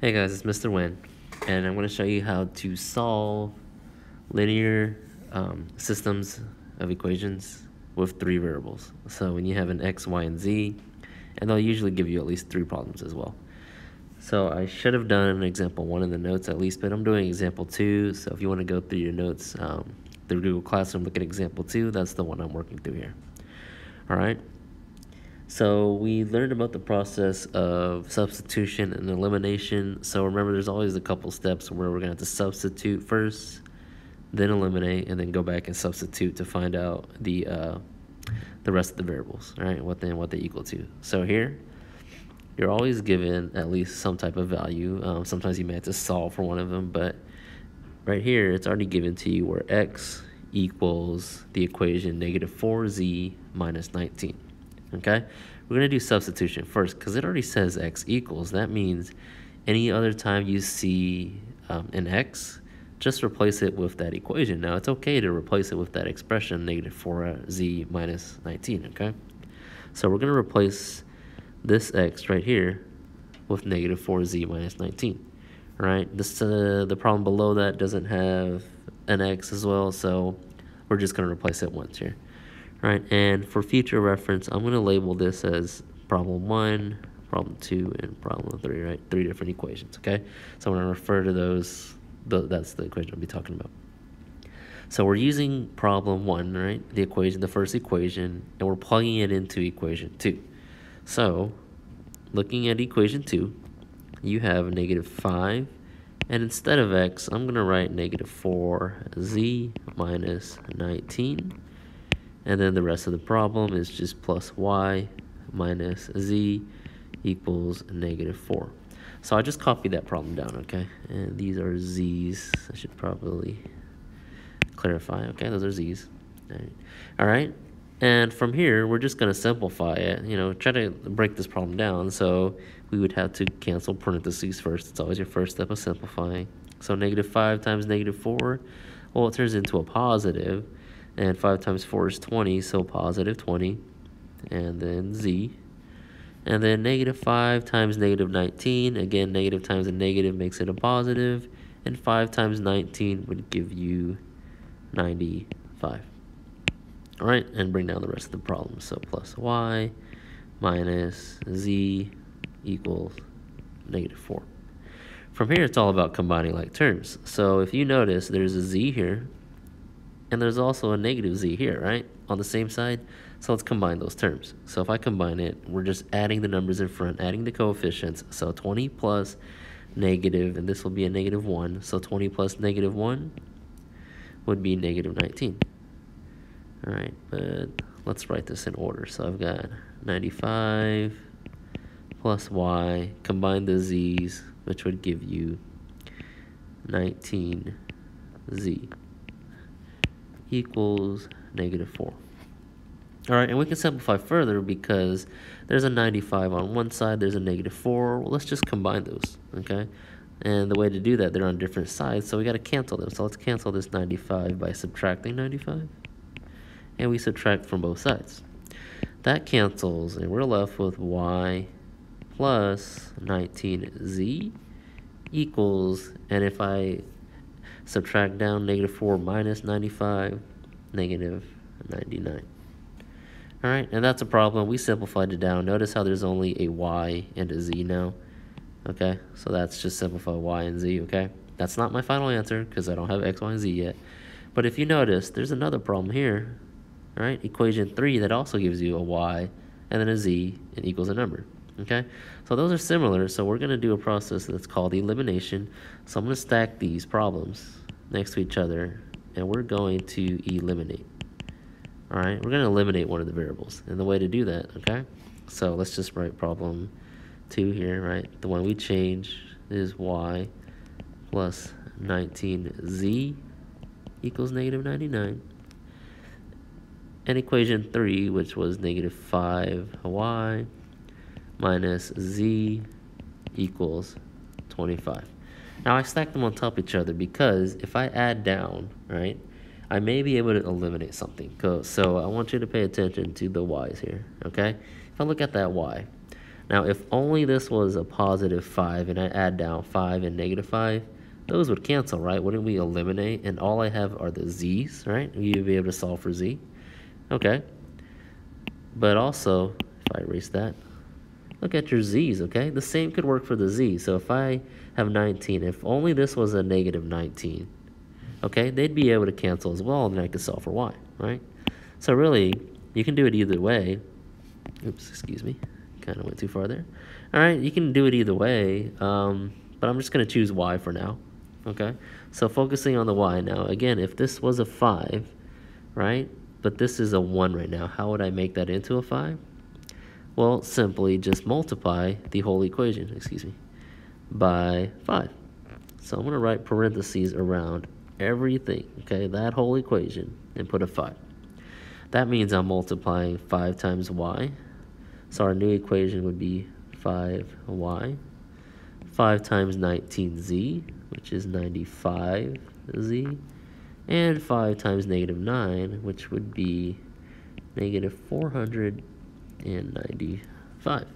Hey guys, it's Mr. Win, and I'm going to show you how to solve linear systems of equations with three variables. So when you have an x, y, and z, and they'll usually give you at least three problems as well. So I should have done example 1 in the notes at least, but I'm doing example 2. So if you want to go through your notes through Google Classroom, look at example 2. That's the one I'm working through here. All right. So we learned about the process of substitution and elimination. So remember, there's always a couple steps where we're going to have to substitute first, then eliminate, and then go back and substitute to find out the rest of the variables, right? What they equal to. So here, you're always given at least some type of value. Sometimes you may have to solve for one of them, but right here, it's already given to you where x equals the equation negative 4z minus 19. Okay, we're going to do substitution first because it already says x equals. That means any other time you see an x, just replace it with that equation. Now, it's okay to replace it with that expression, negative 4z minus 19, okay? So we're going to replace this x right here with negative 4z minus 19, all right? The problem below that doesn't have an x as well, so we're just going to replace it once here. Right, and for future reference, I'm going to label this as problem 1, problem 2, and problem 3, right? 3 different equations, okay? So I'm going to refer to those, that's the equation I'll be talking about. So we're using problem 1, right? The equation, the first equation, and we're plugging it into equation 2. So, looking at equation 2, you have negative 5, and instead of x, I'm going to write negative 4z minus 19. And then the rest of the problem is just plus y minus z equals negative 4. So I just copied that problem down, okay? And these are z's. I should probably clarify. Okay, those are z's. All right. And from here, we're just going to simplify it. You know, try to break this problem down. So we would have to cancel parentheses first. It's always your first step of simplifying. So negative 5 times negative 4, well, it turns into a positive. And 5 times 4 is 20, so positive 20. And then z. And then negative 5 times negative 19. Again, negative times a negative makes it a positive. And 5 times 19 would give you 95. All right, and bring down the rest of the problem. So plus y minus z equals negative 4. From here, it's all about combining like terms. So if you notice, there's a z here. And there's also a negative z here, right, on the same side. So let's combine those terms. So if I combine it, we're just adding the numbers in front, adding the coefficients. So 20 plus negative, and this will be a negative 1. So 20 plus negative 1 would be negative 19. All right, but let's write this in order. So I've got 95 plus y, combine the z's, which would give you 19z equals negative 4. All right, and we can simplify further because there's a 95 on one side, there's a negative 4. Well, let's just combine those, okay? And the way to do that, they're on different sides, so we got to cancel them. So let's cancel this 95 by subtracting 95. And we subtract from both sides. That cancels, and we're left with y plus 19z equals, and if I subtract down negative 4 minus 95, negative 99. All right, and that's a problem. We simplified it down. Notice how there's only a y and a z now. Okay, so that's just simplify y and z, okay? That's not my final answer because I don't have x, y, and z yet. But if you notice, there's another problem here. All right, equation 3 that also gives you a y and then a z and equals a number. Okay, so those are similar, so we're going to do a process that's called elimination. So I'm going to stack these problems next to each other, and we're going to eliminate. All right, we're going to eliminate one of the variables, and the way to do that, okay? So let's just write problem 2 here, right? The one we change is y plus 19z equals negative 99. And equation 3, which was negative 5y minus z equals 25. Now I stack them on top of each other because if I add down, right, I may be able to eliminate something. So I want you to pay attention to the y's here, okay? If I look at that y, Now, if only this was a positive 5 and I add down 5 and negative 5, those would cancel, right? Wouldn't we eliminate? And all I have are the z's, right? You'd be able to solve for z. Okay. But also, if I erase that, look at your z's, okay? The same could work for the z. So if I have 19, if only this was a negative 19, okay, they'd be able to cancel as well, and then I could solve for y, right? So really, you can do it either way. Oops, excuse me. Kind of went too far there. All right, you can do it either way, but I'm just going to choose y for now, okay? So focusing on the y now. Again, if this was a 5, right, but this is a 1 right now, how would I make that into a 5? Well, simply just multiply the whole equation, by 5. So I'm going to write parentheses around everything, okay, that whole equation, and put a 5. That means I'm multiplying 5 times y. So our new equation would be 5y. 5 times 19z, which is 95z. And 5 times negative 9, which would be negative 495.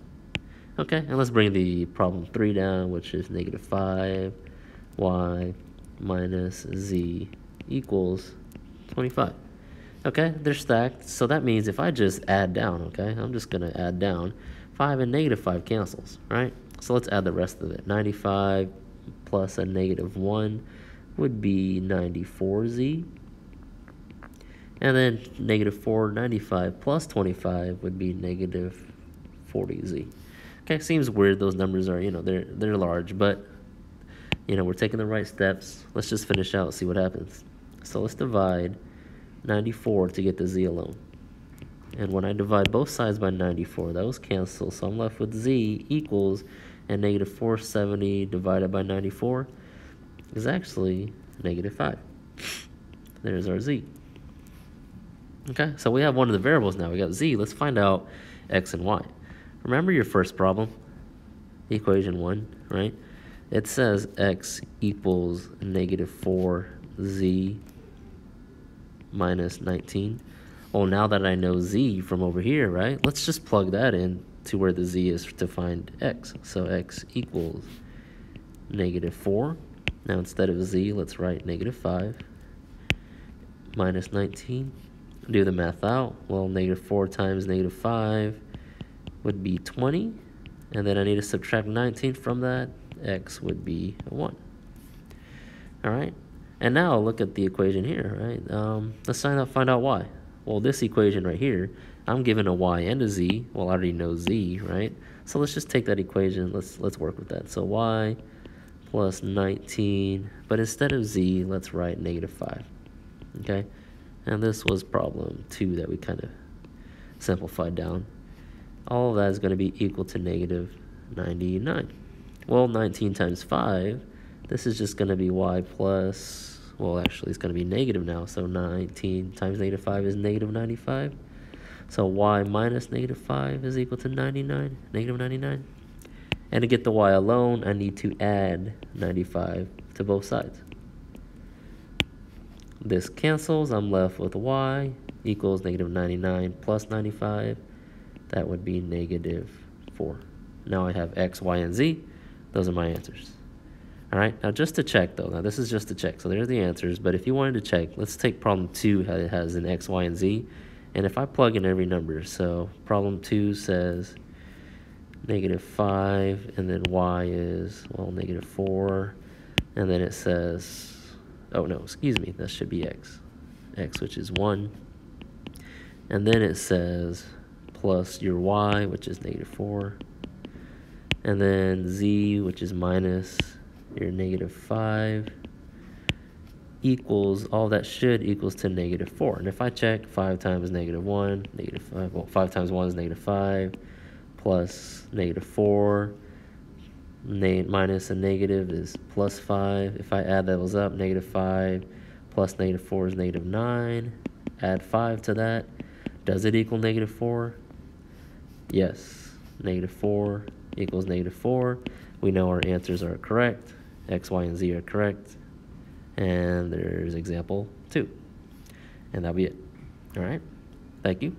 Okay, and let's bring the problem 3 down, which is negative 5y minus z equals 25. Okay, they're stacked, so that means if I just add down, okay, I'm just going to add down, 5 and negative 5 cancels, right? So let's add the rest of it. 95 plus a negative 1 would be 94z. And then negative 495 plus 25 would be negative 40z. Okay, seems weird. Those numbers are, they're large, but, we're taking the right steps. Let's just finish out, see what happens. So let's divide 94 to get the z alone. And when I divide both sides by 94, those cancel. So I'm left with z equals, and negative 470 divided by 94 is actually negative 5. There's our z. Okay, so we have one of the variables now. We got z. Let's find out x and y. Remember your first problem, equation 1, right? It says x equals negative 4z minus 19. Well, now that I know z from over here, right, let's just plug that in to where the z is to find x. So x equals negative 4. Now instead of z, let's write negative 5 minus 19. Do the math out. Well, negative 4 times negative 5 would be 20. And then I need to subtract 19 from that. X would be 1. All right. And now look at the equation here, right? Let's find out y. Well, this equation right here, I'm given a y and a z. Well, I already know z, right? So let's just take that equation. Let's work with that. So y plus 19, but instead of z, let's write negative 5. Okay? And this was problem 2 that we kind of simplified down. All of that is going to be equal to negative 99. Well, 19 times 5, this is just going to be y plus, well, actually, it's going to be negative now. So 19 times negative 5 is negative 95. So y minus negative 5 is equal to 99, negative 99. And to get the y alone, I need to add 95 to both sides. This cancels. I'm left with y equals negative 99 plus 95. That would be negative 4. Now I have x, y, and z. Those are my answers. All right, now just to check though, now this is just to check. So there's the answers, but if you wanted to check, let's take problem 2, how it has an x, y, and z. And if I plug in every number, so problem 2 says negative 5, and then y is, well, negative 4. And then it says, oh no, excuse me, that should be x, which is 1. And then it says plus your y, which is negative 4. And then z, which is minus your negative 5, equals, all that should equals to negative 4. And if I check, 5 times negative 1, negative 5, well, 5 times 1 is negative 5, plus negative 4, minus a negative is plus 5. If I add those up, negative 5 plus negative 4 is negative 9. Add 5 to that. Does it equal negative 4? Yes. Negative 4 equals negative 4. We know our answers are correct. X, Y, and Z are correct. And there's example 2. And that'll be it. All right. Thank you.